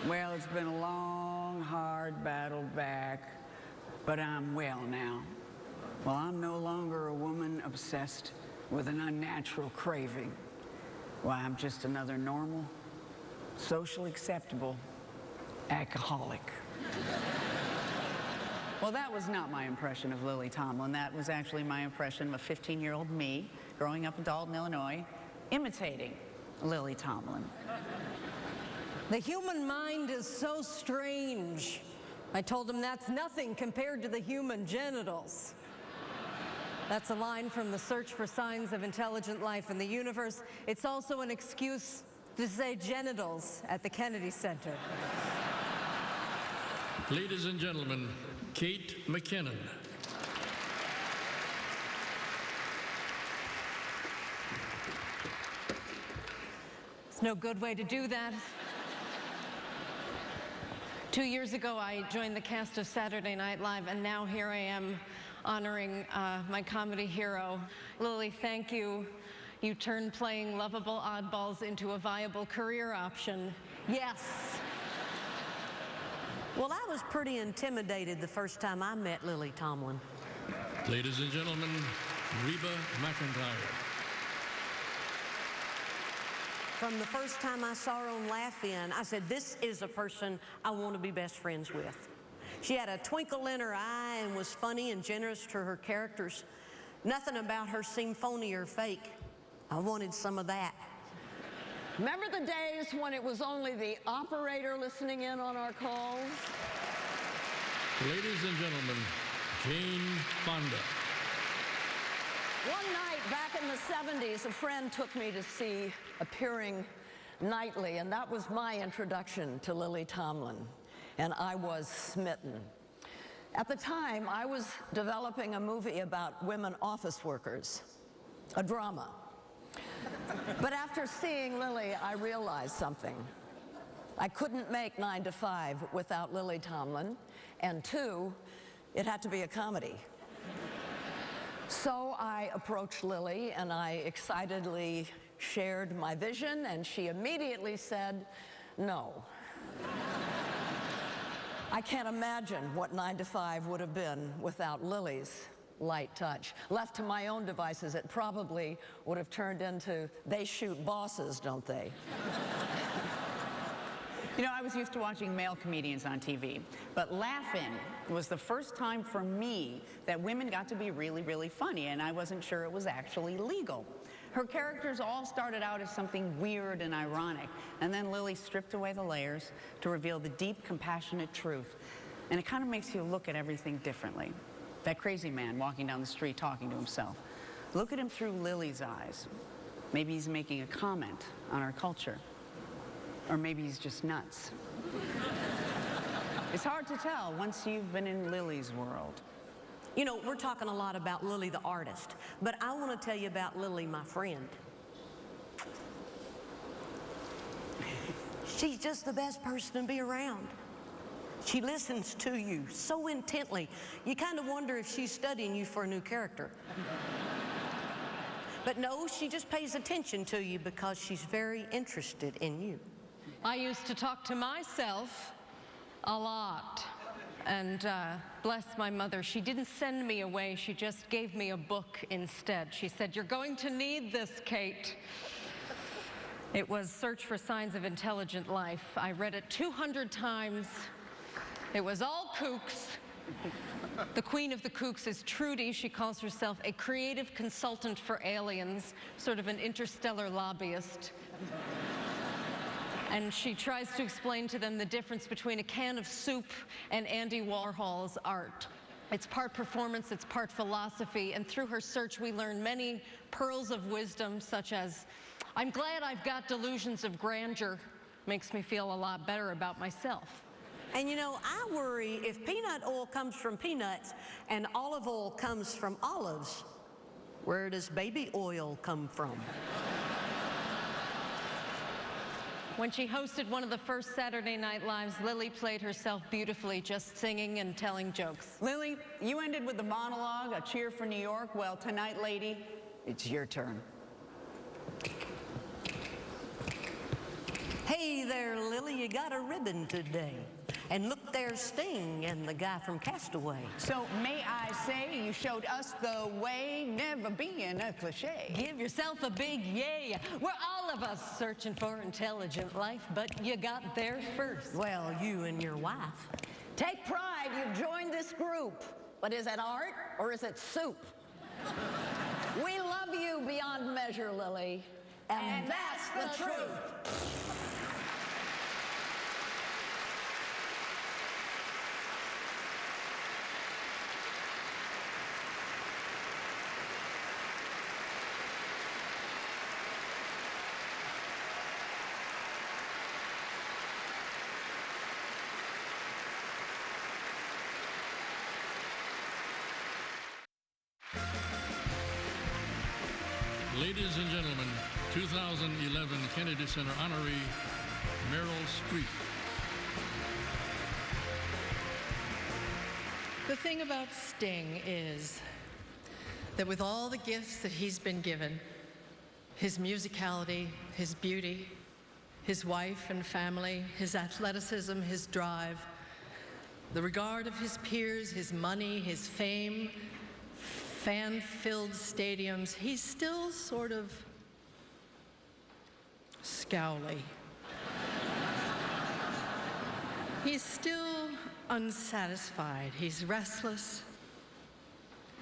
Well, it's been a long, hard battle back, but I'm well now. Well, I'm no longer a woman obsessed with an unnatural craving. Why, I'm just another normal, socially acceptable alcoholic. Well, that was not my impression of Lily Tomlin. That was actually my impression of a 15-year-old me growing up in Dalton, Illinois, imitating Lily Tomlin.
The human mind is so strange. I told him that's nothing compared to the human genitals. That's a line from The Search for Signs of Intelligent Life in the Universe. It's also an excuse to say genitals at the Kennedy Center.
Ladies and gentlemen, Kate McKinnon.
It's no good way to do that. 2 years ago, I joined the cast of Saturday Night Live, and now here I am honoring my comedy hero. Lily, thank you. You turned playing lovable oddballs into a viable career option. Yes.
Well, I was pretty intimidated the first time I met Lily Tomlin.
Ladies and gentlemen, Reba McEntire.
From the first time I saw her on Laugh In, I said, this is a person I want to be best friends with. She had a twinkle in her eye and was funny and generous to her characters. Nothing about her seemed phony or fake. I wanted some of that.
Remember the days when it was only the operator listening in on our calls?
Ladies and gentlemen, Jane Fonda.
One night back in the 70s, a friend took me to see Appearing Nightly, and that was my introduction to Lily Tomlin, and I was smitten. At the time, I was developing a movie about women office workers, a drama. But after seeing Lily, I realized something. I couldn't make 9 to 5 without Lily Tomlin, and 2, it had to be a comedy. So I approached Lily and I excitedly shared my vision, and she immediately said, no. I can't imagine what 9 to 5 would have been without Lily's light touch. Left to my own devices, it probably would have turned into They Shoot Bosses, don't they?
You know, I was used to watching male comedians on TV, but Laugh In was the first time for me that women got to be really, really funny, and I wasn't sure it was actually legal. Her characters all started out as something weird and ironic, and then Lily stripped away the layers to reveal the deep, compassionate truth. And it kind of makes you look at everything differently. That crazy man walking down the street talking to himself. Look at him through Lily's eyes. Maybe he's making a comment on our culture. Or maybe he's just nuts. It's hard to tell once you've been in Lily's world.
You know, we're talking a lot about Lily the artist, but I want to tell you about Lily, my friend. She's just the best person to be around. She listens to you so intently, you kind of wonder if she's studying you for a new character. But no, she just pays attention to you because she's very interested in you.
I used to talk to myself a lot. And bless my mother, she didn't send me away, she just gave me a book instead. She said, you're going to need this, Kate. It was Search for Signs of Intelligent Life. I read it 200 times. It was all kooks. The queen of the kooks is Trudy. She calls herself a creative consultant for aliens, sort of an interstellar lobbyist. And she tries to explain to them the difference between a can of soup and Andy Warhol's art. It's part performance, it's part philosophy, and through her search we learn many pearls of wisdom, such as, I'm glad I've got delusions of grandeur. Makes me feel a lot better about myself.
And you know, I worry if peanut oil comes from peanuts and olive oil comes from olives, where does baby oil come from?
When she hosted one of the first Saturday Night Lives, Lily played herself beautifully, just singing and telling jokes.
Lily, you ended with the monologue, a cheer for New York. Well, tonight, lady, it's your turn.
Hey there, Lily, you got a ribbon today. And look, there's Sting and the guy from Castaway.
So may I say you showed us the way, never being a cliche.
Give yourself a big yay. We're all of us searching for intelligent life, but you got there first.
Well, you and your wife.
Take pride, you've joined this group. But is it art or is it soup? We love you beyond measure, Lily. And that's the truth.
Ladies and gentlemen, 2011 Kennedy Center honoree, Meryl Streep.
The thing about Sting is that with all the gifts that he's been given, his musicality, his beauty, his wife and family, his athleticism, his drive, the regard of his peers, his money, his fame, fan-filled stadiums, he's still sort of scowly. He's still unsatisfied. He's restless,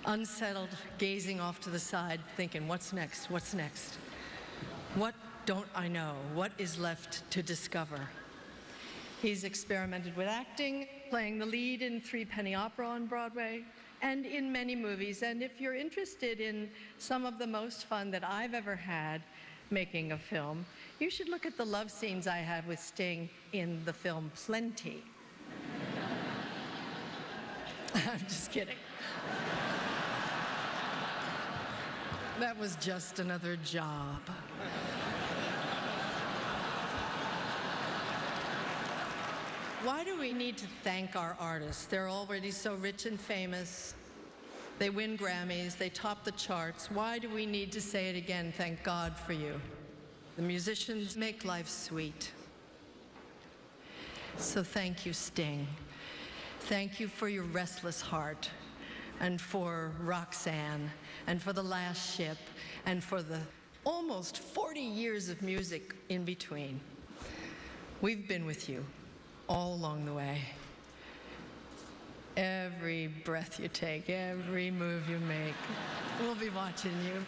unsettled, gazing off to the side, thinking, what's next? What's next? What don't I know? What is left to discover? He's experimented with acting, playing the lead in Threepenny Opera on Broadway, and in many movies. And if you're interested in some of the most fun that I've ever had making a film, you should look at the love scenes I had with Sting in the film Plenty. I'm just kidding. That was just another job. Why do we need to thank our artists? They're already so rich and famous. They win Grammys, they top the charts. Why do we need to say it again? Thank God for you. The musicians make life sweet. So thank you, Sting. Thank you for your restless heart, and for Roxanne, and for The Last Ship, and for the almost 40 years of music in between. We've been with you all along the way. Every breath you take, every move you make, we'll be watching you.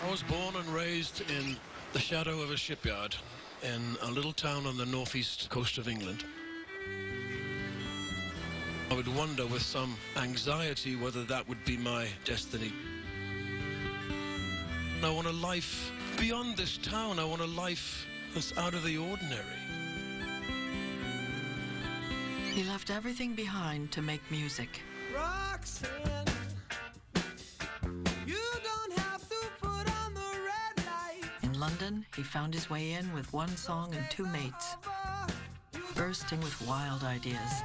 I was born and raised in the shadow of a shipyard in a little town on the northeast coast of England. I would wonder with some anxiety whether that would be my destiny. I want a life beyond this town. I want a life that's out of the ordinary.
He left everything behind to make music.
Roxanne, you don't have to put on the red light.
In London, he found his way in with one song and two mates, bursting with wild ideas.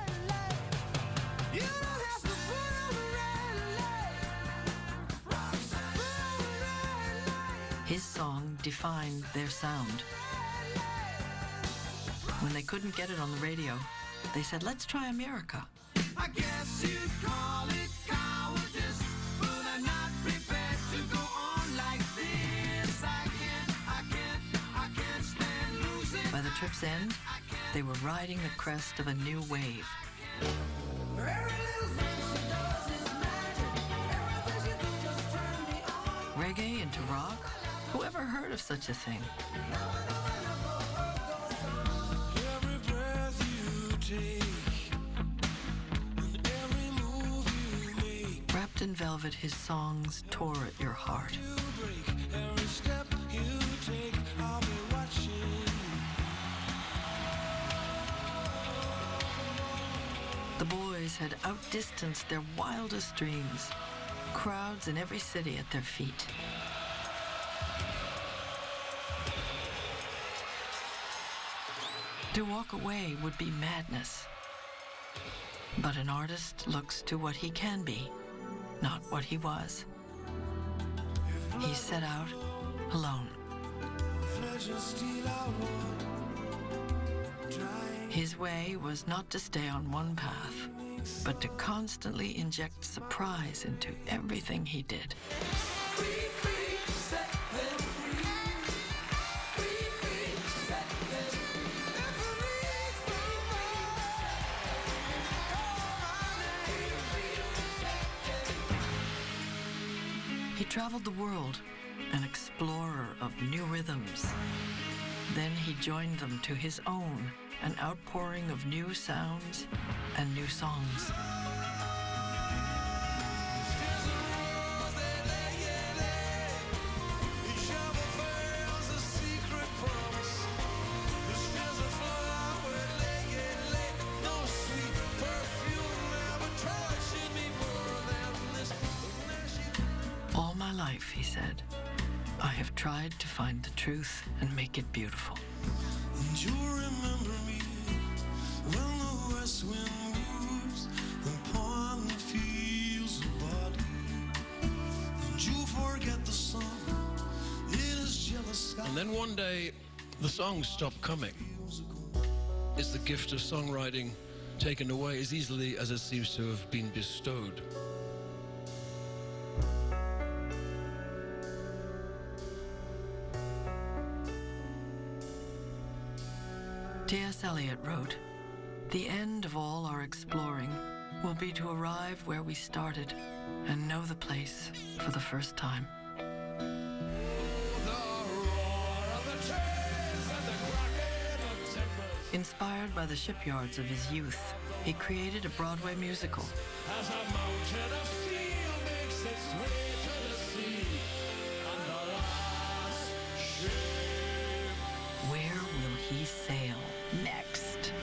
You don't have to put on the red light.
His song defined their sound. When they couldn't get it on the radio, they said, let's try America.
I guess you'd call it cowardice, but I'm not prepared to go on like this. I can't stand losing.
By the trip's end, they were riding the crest of a new wave. Reggae into rock? Who ever heard of such a thing?
Every breath you take, and every move you make.
Wrapped in velvet, his songs tore at your heart.
You break every step you take. I'll be watching.
The boys had outdistanced their wildest dreams. Crowds in every city at their feet. To walk away would be madness. But an artist looks to what he can be, not what he was. He set out alone. His way was not to stay on one path, but to constantly inject surprise into everything he did. He traveled the world, an explorer of new rhythms. Then he joined them to his own, an outpouring of new sounds and new songs. All my life, he said, I have tried to find the truth and make it beautiful.
And you remember me when the west wind moves upon the fields of body. And you forget the sun, it is jealous.
And then one day, the songs stopped coming. Is the gift of songwriting taken away as easily as it seems to have been bestowed?
T.S. Eliot wrote, "The end of all our exploring will be to arrive where we started and know the place for the first time." Inspired by the shipyards of his youth, he created a Broadway musical.
As a mountain of steel makes its way to the sea, and the last ship.
Where will he sail next?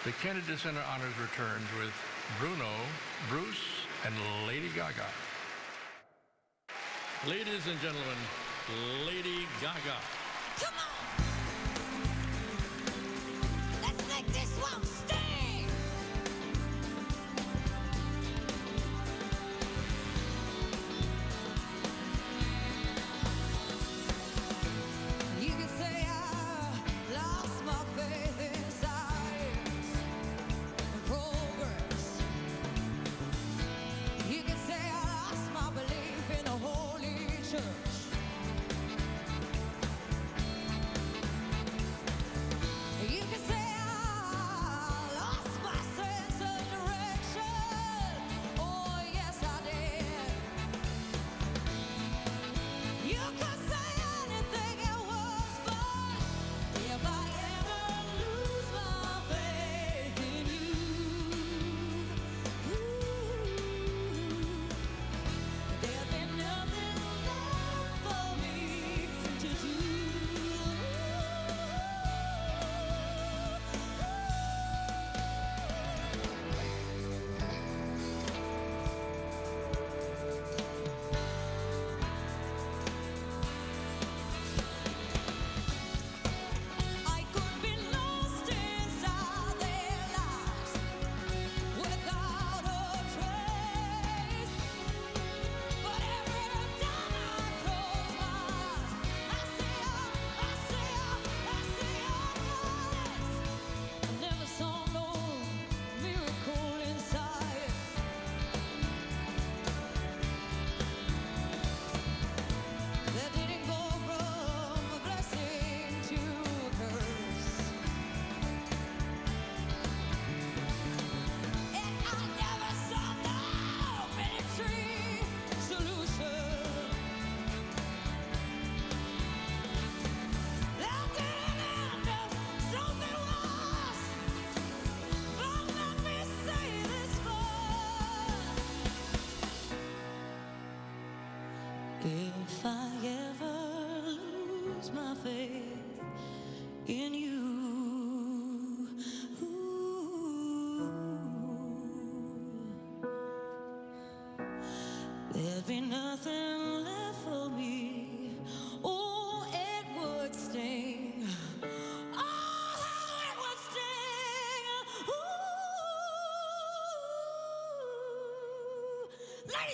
The Kennedy Center Honors returns with Bruno, Bruce, and Lady Gaga. Ladies and gentlemen, Lady Gaga.
Come on! Let's make this one sting! You can say I lost my faith in science and progress. You can say I lost my belief in a holy church.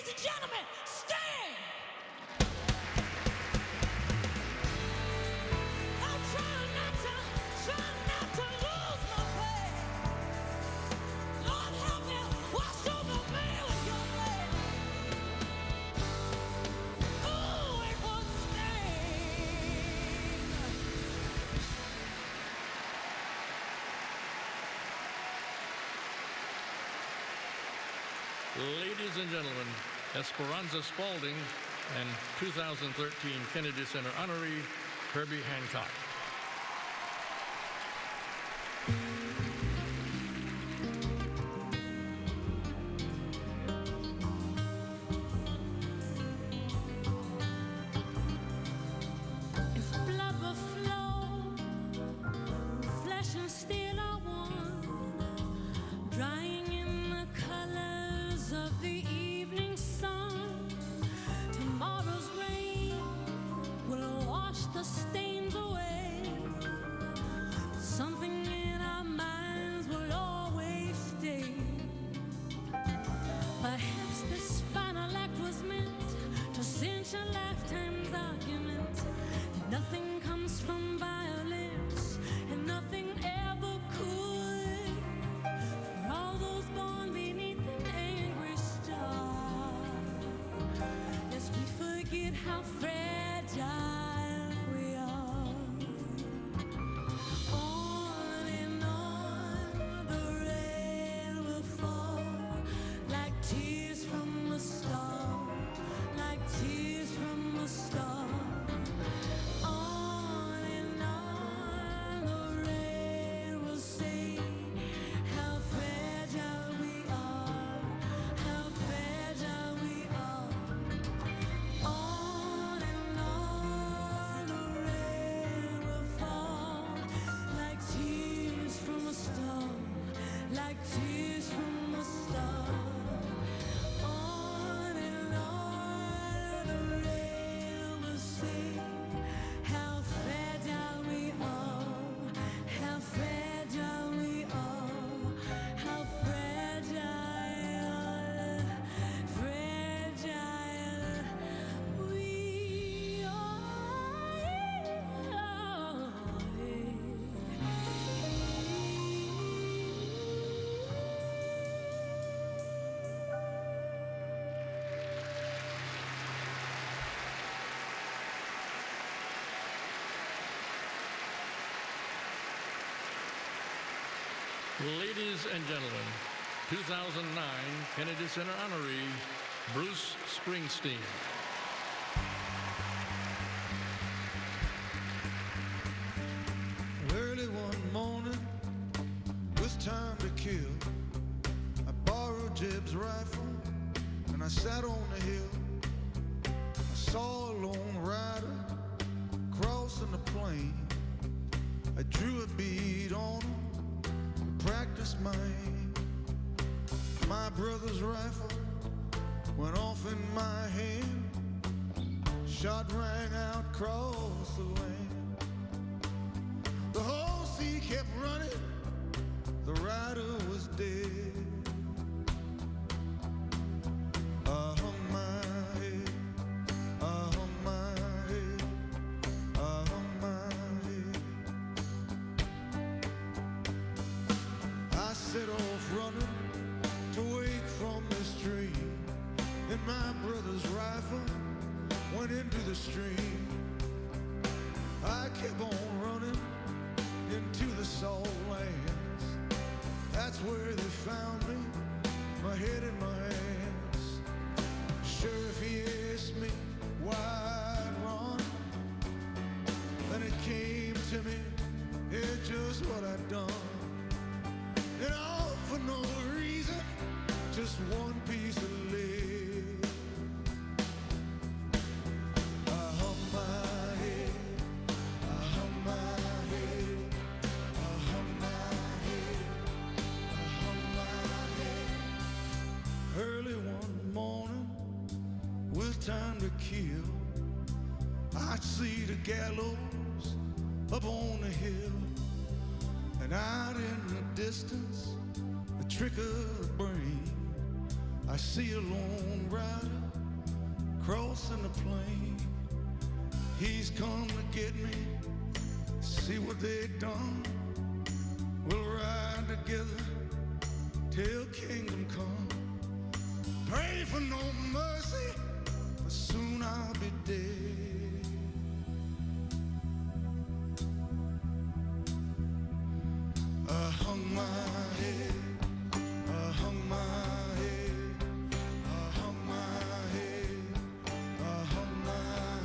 Ladies and gentlemen, Sting! I'm trying not to lose my way. Lord help me, wash over me with your blood. Ooh, it was Sting.
Ladies and gentlemen, Esperanza Spalding and 2013 Kennedy Center honoree, Herbie Hancock.
If blood will flow, flesh and steel are one, drying in the colors of the evening sun. Tomorrow's rain will wash the stains away. Something in our minds will always stay. Perhaps this final act was meant to cinch a lifetime's argument. Nothing comes from violence, and nothing ever could. For all those born beneath an angry star, lest we forget how fragile we are. On and on, the rain will fall like tears from a star, like tears from a star. On and on, the rain will say how fragile we are, how fragile we are. On and on, the rain will fall like tears from a star, like tears from a star. On and on, the rain will say how fragile we are, how fragile we are, how fragile, fragile we
Ladies and gentlemen, 2009 Kennedy Center honoree, Bruce Springsteen.
Early one morning, with time to kill, I borrowed Jeb's rifle and I sat on the hill. I saw a lone rider crossing the plain. I drew a bead on him and practiced my aim. My brother's rifle went off in my hand. Shot rang out across the land. The whole sea kept running, the rider was dead. I hung my head, I hung my head, I hung my head. I set off running to wake from the stream, and my brother's rifle went into the stream. I kept on running into the salt lands. That's where they found me, my head in my hands. Sure, if he asked me why I'd run, then it came to me, it's just what I'd done. And all for no reason, just one piece of lead. I hung my head, I hung my head, I hung my head, I hung my head. Early one morning, with time to kill, I see the gallows up on the hill, and out in the distance, the trick of the brain. I see a lone rider crossing the plain. He's come to get me, see what they done. We'll ride together till kingdom come. Pray for no mercy, but soon I'll be dead. I hung my head, I hung my head, I hung my head, I hung my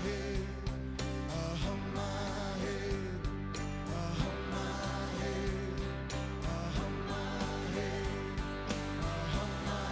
head, I hung my head, I hung my head, I hung my head, I hung my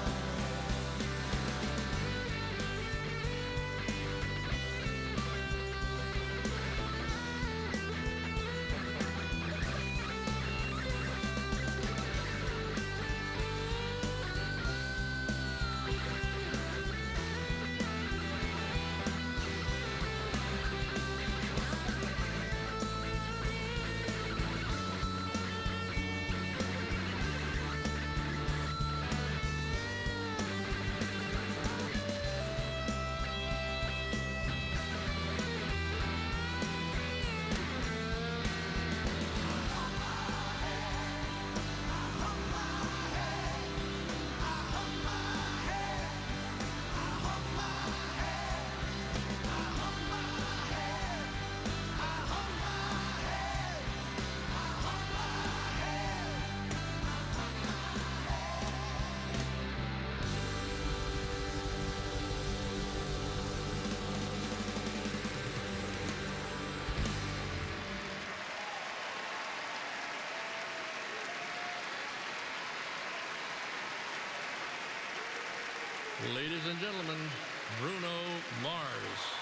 Ladies and gentlemen, Bruno Mars.